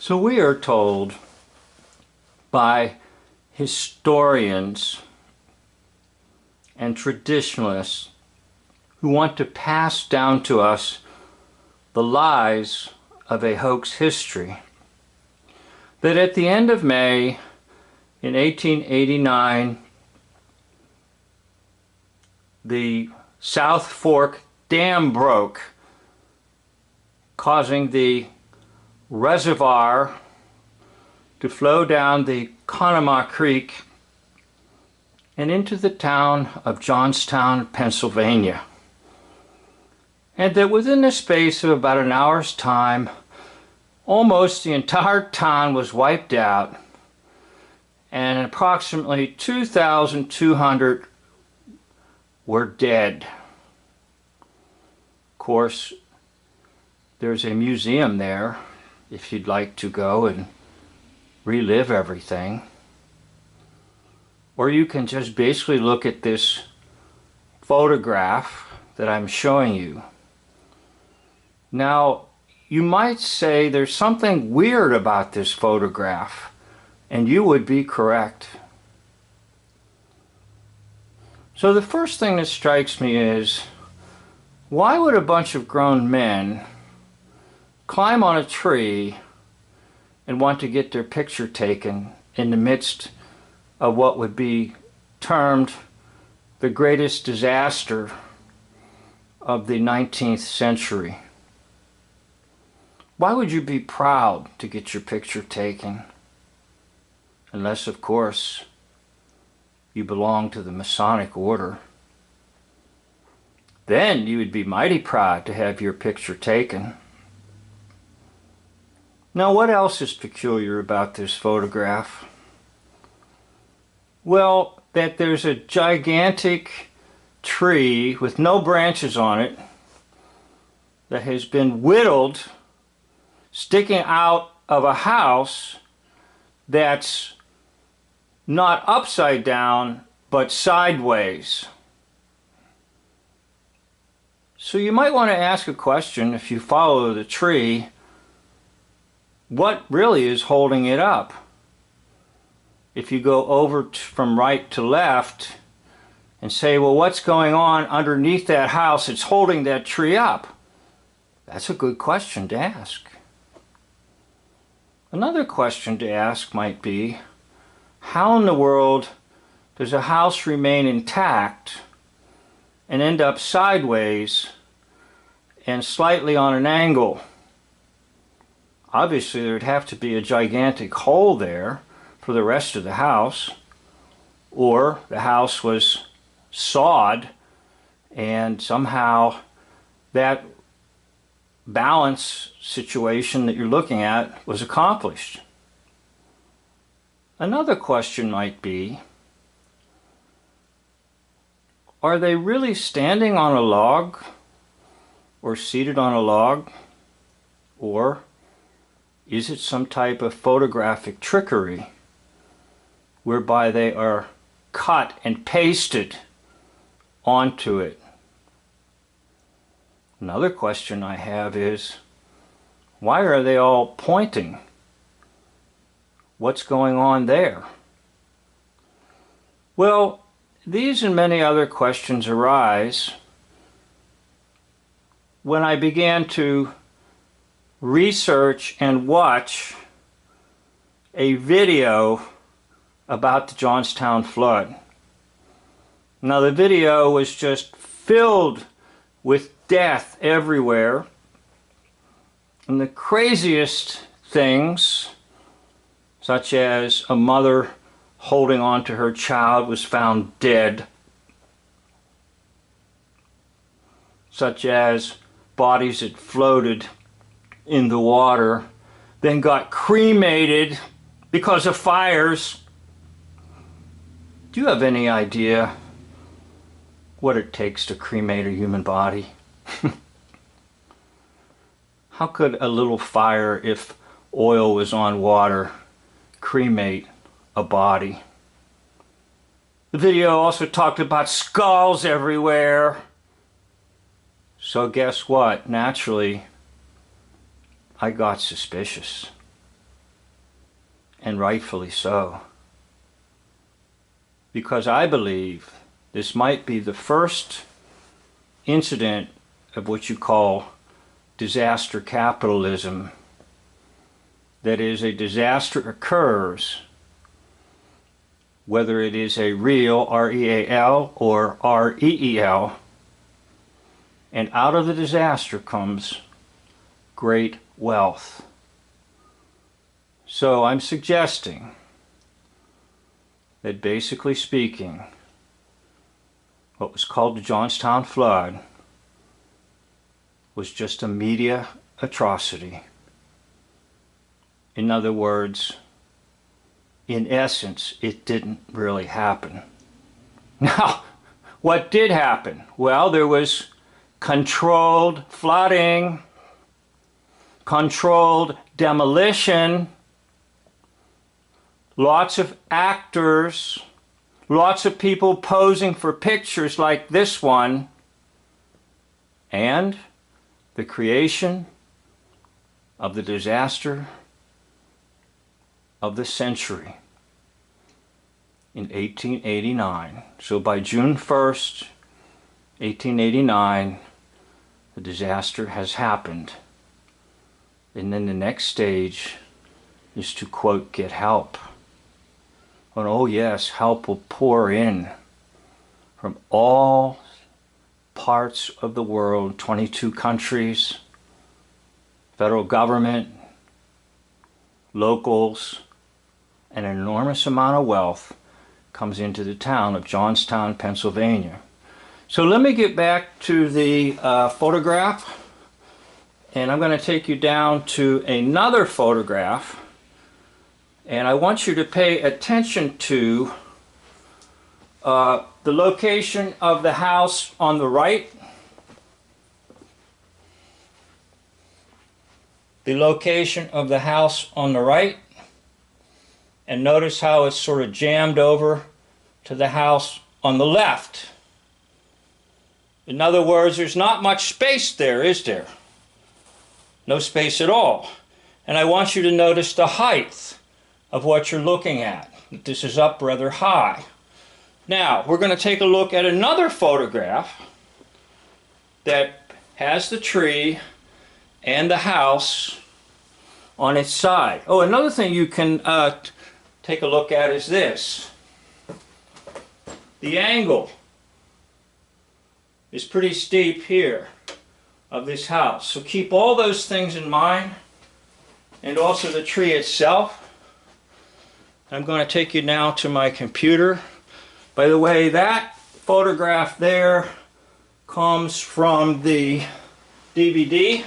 So we are told by historians and traditionalists who want to pass down to us the lies of a hoax history that at the end of May in 1889 the South Fork Dam broke, causing the reservoir to flow down the Conemaugh Creek and into the town of Johnstown, Pennsylvania. And that within the space of about an hour's time, almost the entire town was wiped out and approximately 2,200 were dead. Of course, there's a museum there if you'd like to go and relive everything. Or you can just basically look at this photograph that I'm showing you. Now, you might say there's something weird about this photograph, and you would be correct. So the first thing that strikes me is, why would a bunch of grown men climb on a tree and want to get their picture taken in the midst of what would be termed the greatest disaster of the 19th century? Why would you be proud to get your picture taken? Unless, of course, you belong to the Masonic order. Then you would be mighty proud to have your picture taken. Now, what else is peculiar about this photograph? Well, that there's a gigantic tree with no branches on it that has been whittled, sticking out of a house that's not upside down, but sideways. So you might want to ask a question if you follow the tree. What really is holding it up? If you go over from right to left and say, well, what's going on underneath that house that's holding that tree up? That's a good question to ask. Another question to ask might be, how in the world does a house remain intact and end up sideways and slightly on an angle? Obviously, there'd have to be a gigantic hole there for the rest of the house, or the house was sawed and somehow that balance situation that you're looking at was accomplished. Another question might be, are they really standing on a log or seated on a log, or is it some type of photographic trickery whereby they are cut and pasted onto it? Another question I have is, why are they all pointing? What's going on there? Well, these and many other questions arise when I began to research and watch a video about the Johnstown flood. Now, the video was just filled with death everywhere, and the craziest things, such as a mother holding on to her child was found dead, such as bodies that floated in the water, then got cremated because of fires. Do you have any idea what it takes to cremate a human body? How could a little fire, if oil was on water, cremate a body? The video also talked about skulls everywhere. So guess what? Naturally, I got suspicious. and rightfully so. Because I believe this might be the first incident of what you call disaster capitalism. That is, a disaster occurs, whether it is a real, R-E-A-L, or R-E-E-L, and out of the disaster comes great wealth. So I'm suggesting that, basically speaking, what was called the Johnstown flood was just a media atrocity. In other words, in essence, it didn't really happen. Now, what did happen? Well, there was controlled flooding, controlled demolition, lots of actors, lots of people posing for pictures like this one, and the creation of the disaster of the century in 1889. So by June 1st, 1889, the disaster has happened. And then the next stage is to, quote, get help. And oh yes, help will pour in from all parts of the world, 22 countries, federal government, locals, and an enormous amount of wealth comes into the town of Johnstown, Pennsylvania. So let me get back to the photograph, and I'm going to take you down to another photograph, and I want you to pay attention to the location of the house on the right, the location of the house on the right, and notice how it's sort of jammed over to the house on the left. In other words, there's not much space there, is there? No space at all. And I want you to notice the height of what you're looking at. This is up rather high. Now, we're going to take a look at another photograph that has the tree and the house on its side. Oh, another thing you can take a look at is this. The angle is pretty steep here of this house. So keep all those things in mind, and also the tree itself. I'm going to take you now to my computer. By the way, that photograph there comes from the DVD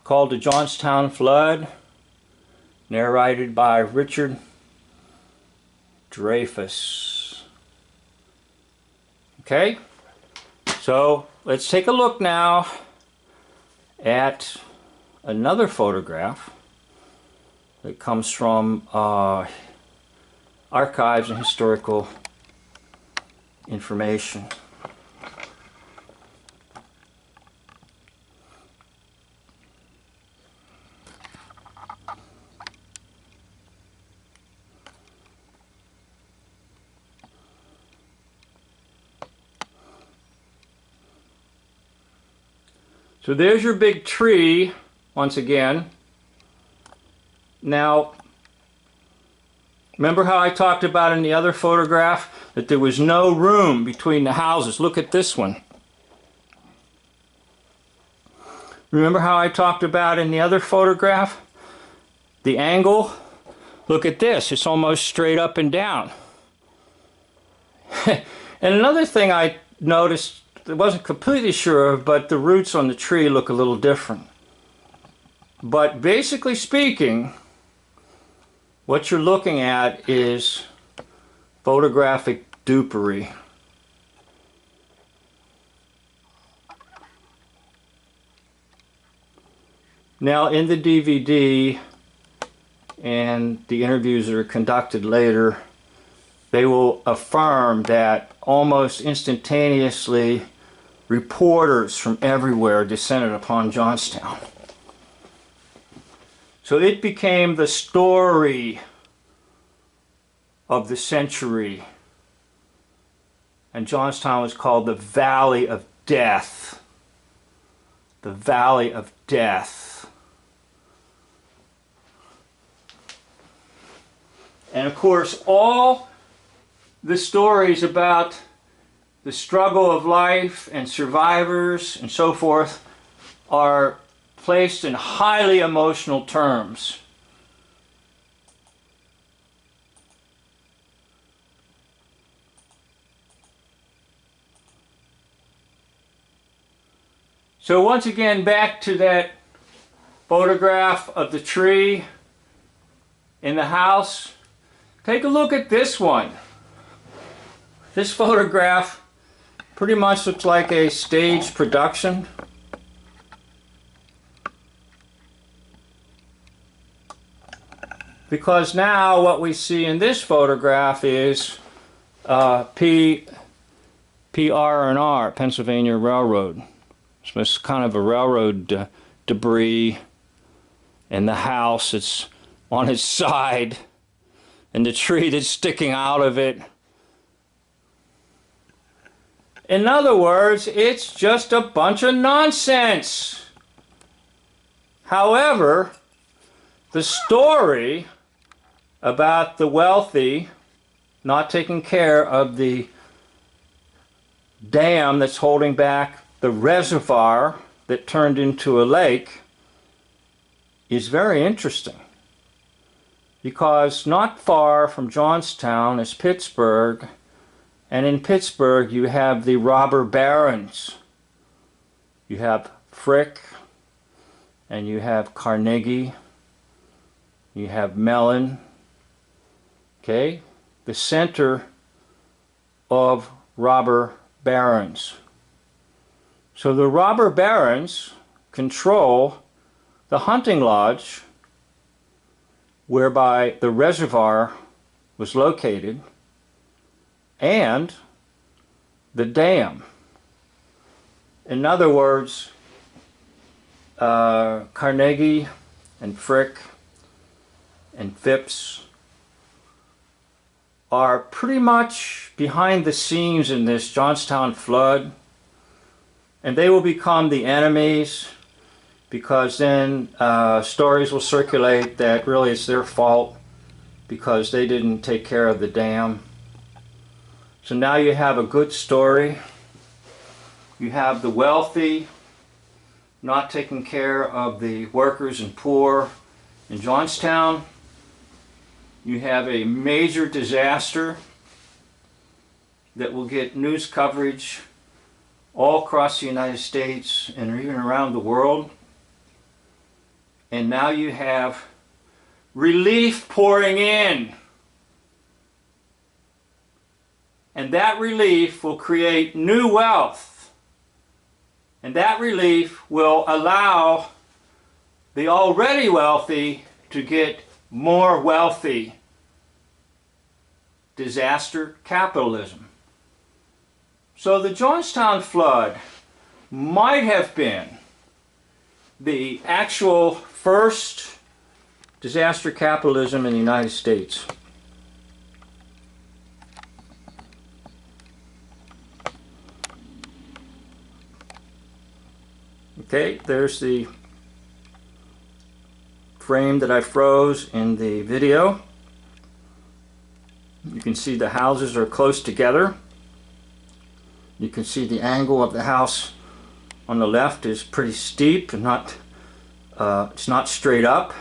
called The Johnstown Flood, narrated by Richard Dreyfuss. Okay, so let's take a look now at another photograph that comes from archives and historical information. So there's your big tree once again. Now, remember how I talked about in the other photograph that there was no room between the houses? Look at this one. Remember how I talked about in the other photograph? The angle? Look at this. It's almost straight up and down. And another thing I noticed, I wasn't completely sure of, but the roots on the tree look a little different. But basically speaking, what you're looking at is photographic dupery. Now in the DVD and the interviews that are conducted later, they will affirm that almost instantaneously reporters from everywhere descended upon Johnstown. So it became the story of the century. And Johnstown was called the Valley of Death. The Valley of Death. And of course, all the stories about the struggle of life and survivors and so forth are placed in highly emotional terms. So once again, back to that photograph of the tree in the house. Take a look at this one. This photograph pretty much looks like a stage production. Because now what we see in this photograph is PR&R, Pennsylvania Railroad. So it's kind of a railroad debris, and the house that's on its side, and the tree that's sticking out of it. In other words, it's just a bunch of nonsense. However, the story about the wealthy not taking care of the dam that's holding back the reservoir that turned into a lake is very interesting, because not far from Johnstown is Pittsburgh, and in Pittsburgh you have the robber barons. You have Frick, and you have Carnegie, you have Mellon, okay, the center of robber barons. So the robber barons control the hunting lodge whereby the reservoir was located and the dam. In other words, Carnegie and Frick and Phipps are pretty much behind the scenes in this Johnstown flood, and they will become the enemies, because then stories will circulate that really it's their fault because they didn't take care of the dam. So now you have a good story. You have the wealthy not taking care of the workers and poor in Johnstown. You have a major disaster that will get news coverage all across the United States and even around the world. And now you have relief pouring in. And that relief will create new wealth. And that relief will allow the already wealthy to get more wealthy. Disaster capitalism. So the Johnstown flood might have been the actual first disaster capitalism in the United States. Okay, there's the frame that I froze in the video. You can see the houses are close together. You can see the angle of the house on the left is pretty steep and it's not straight up,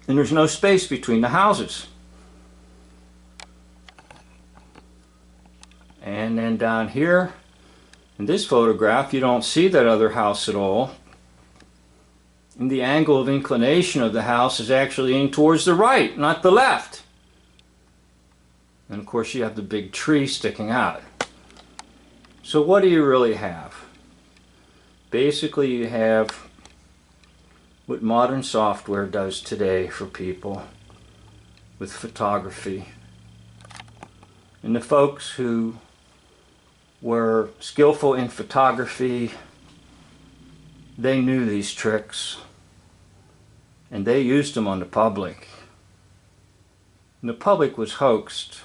and there's no space between the houses. And then down here in this photograph you don't see that other house at all, and the angle of inclination of the house is actually in towards the right, not the left. And of course you have the big tree sticking out. So what do you really have? Basically you have what modern software does today for people with photography. And the folks who were skillful in photography, they knew these tricks. and they used them on the public. And the public was hoaxed,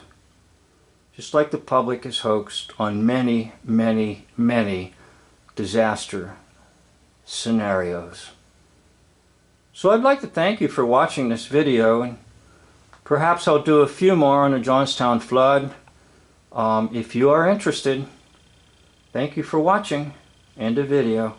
just like the public is hoaxed on many, many, many disaster scenarios. So I'd like to thank you for watching this video, and perhaps I'll do a few more on the Johnstown flood if you are interested. Thank you for watching. End of video.